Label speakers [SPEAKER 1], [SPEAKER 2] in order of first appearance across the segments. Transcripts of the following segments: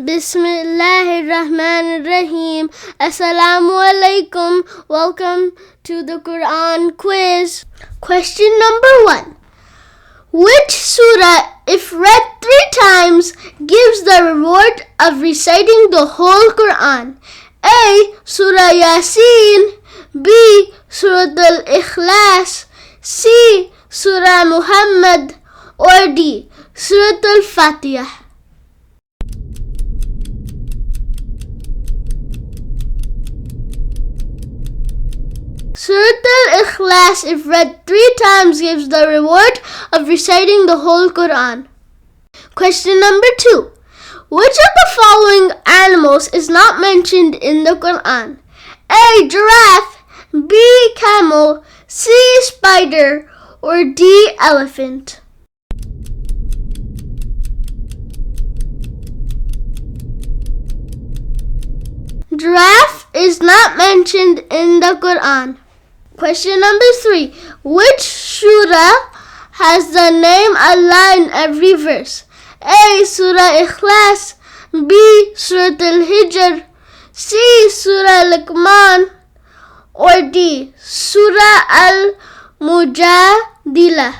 [SPEAKER 1] Bismillahir-Rahmanir-Rahim. Assalamu alaikum. Welcome to the Quran quiz. Question number 1. Which surah, if read 3 times, gives the reward of reciting the whole Quran? A. Surah Yasin. B. Surah Al-Ikhlas. C. Surah Muhammad. Or D. Surah Al-Fatiha. Surah Al-Ikhlas, if read 3 times, gives the reward of reciting the whole Quran. Question number 2. Which of the following animals is not mentioned in the Quran? A. Giraffe. B. Camel. C. Spider. Or D. Elephant. Giraffe is not mentioned in the Quran. Question number 3. Which surah has the name Allah in every verse? A. Surah Ikhlas. B. Surah Al-Hijr. C. Surah Luqman. Or D. Surah Al-Mujadilah.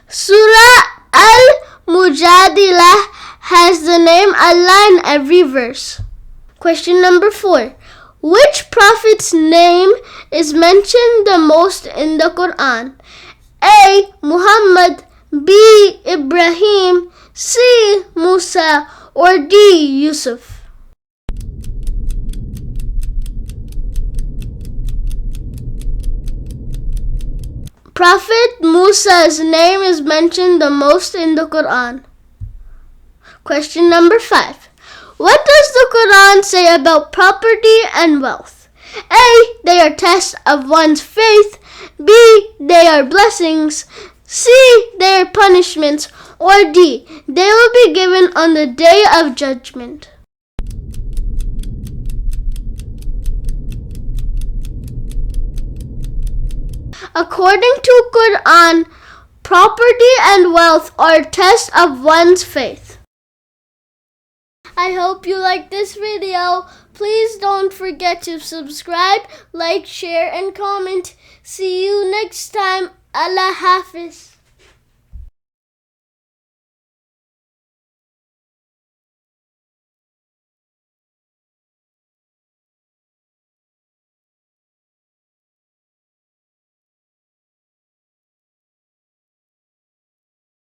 [SPEAKER 1] Surah Al-Mujadilah has the name Allah in every verse. Question number 4. Which prophet's name is mentioned the most in the Quran? A. Muhammad. B. Ibrahim. C. Musa. Or D. Yusuf. Prophet Musa's name is mentioned the most in the Quran. Question number 5. What does the Quran say about property and wealth? A. They are tests of one's faith. B. They are blessings. C. They are punishments. Or D. They will be given on the day of judgment. According to Quran, property and wealth are tests of one's faith. I hope you like this video. Please don't forget to subscribe, like, share, and comment. See you next time. Allah Hafiz.